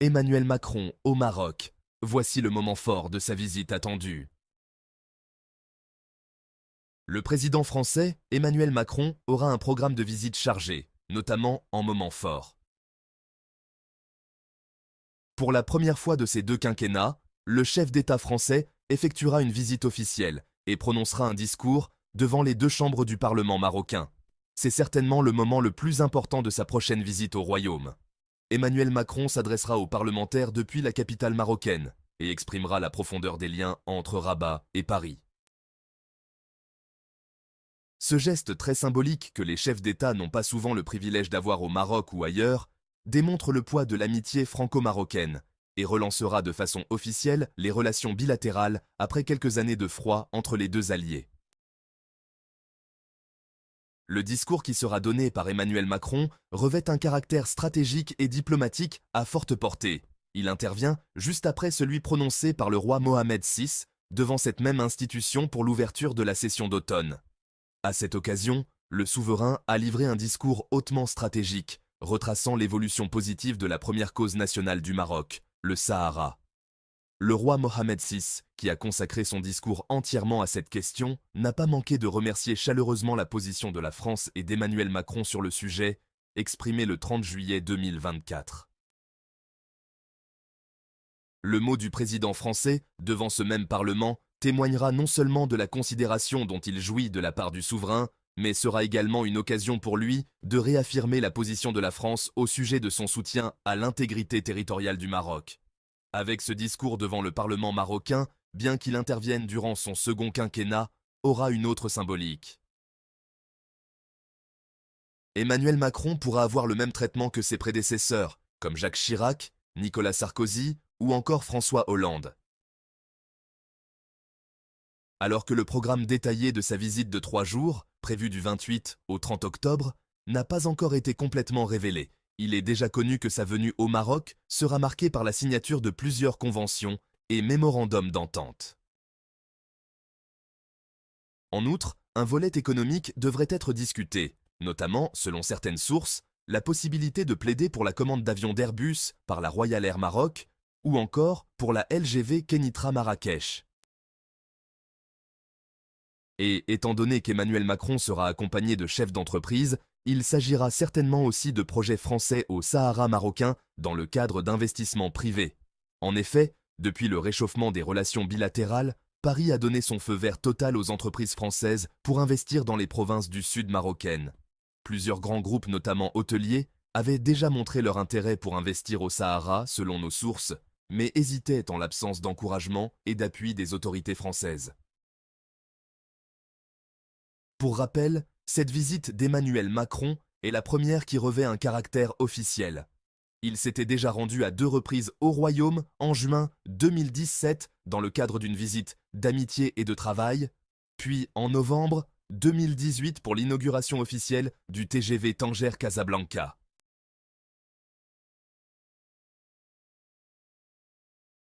Emmanuel Macron au Maroc. Voici le moment fort de sa visite attendue. Le président français, Emmanuel Macron, aura un programme de visite chargé, notamment en moments forts. Pour la première fois de ces deux quinquennats, le chef d'État français effectuera une visite officielle et prononcera un discours devant les deux chambres du Parlement marocain. C'est certainement le moment le plus important de sa prochaine visite au Royaume. Emmanuel Macron s'adressera aux parlementaires depuis la capitale marocaine et exprimera la profondeur des liens entre Rabat et Paris. Ce geste très symbolique que les chefs d'État n'ont pas souvent le privilège d'avoir au Maroc ou ailleurs démontre le poids de l'amitié franco-marocaine et relancera de façon officielle les relations bilatérales après quelques années de froid entre les deux alliés. Le discours qui sera donné par Emmanuel Macron revêt un caractère stratégique et diplomatique à forte portée. Il intervient juste après celui prononcé par le roi Mohamed VI devant cette même institution pour l'ouverture de la session d'automne. À cette occasion, le souverain a livré un discours hautement stratégique, retraçant l'évolution positive de la première cause nationale du Maroc, le Sahara. Le roi Mohamed VI, qui a consacré son discours entièrement à cette question, n'a pas manqué de remercier chaleureusement la position de la France et d'Emmanuel Macron sur le sujet, exprimée le 30 juillet 2024. Le mot du président français, devant ce même Parlement, témoignera non seulement de la considération dont il jouit de la part du souverain, mais sera également une occasion pour lui de réaffirmer la position de la France au sujet de son soutien à l'intégrité territoriale du Maroc. Avec ce discours devant le Parlement marocain, bien qu'il intervienne durant son second quinquennat, aura une autre symbolique. Emmanuel Macron pourra avoir le même traitement que ses prédécesseurs, comme Jacques Chirac, Nicolas Sarkozy ou encore François Hollande. Alors que le programme détaillé de sa visite de 3 jours, prévu du 28 au 30 octobre, n'a pas encore été complètement révélé, il est déjà connu que sa venue au Maroc sera marquée par la signature de plusieurs conventions et mémorandums d'entente. En outre, un volet économique devrait être discuté, notamment, selon certaines sources, la possibilité de plaider pour la commande d'avions d'Airbus par la Royal Air Maroc ou encore pour la LGV Kenitra Marrakech. Et étant donné qu'Emmanuel Macron sera accompagné de chefs d'entreprise, il s'agira certainement aussi de projets français au Sahara marocain dans le cadre d'investissements privés. En effet, depuis le réchauffement des relations bilatérales, Paris a donné son feu vert total aux entreprises françaises pour investir dans les provinces du sud marocaines. Plusieurs grands groupes, notamment hôteliers, avaient déjà montré leur intérêt pour investir au Sahara, selon nos sources, mais hésitaient en l'absence d'encouragement et d'appui des autorités françaises. Pour rappel, cette visite d'Emmanuel Macron est la première qui revêt un caractère officiel. Il s'était déjà rendu à 2 reprises au Royaume en juin 2017 dans le cadre d'une visite d'amitié et de travail, puis en novembre 2018 pour l'inauguration officielle du TGV Tanger-Casablanca.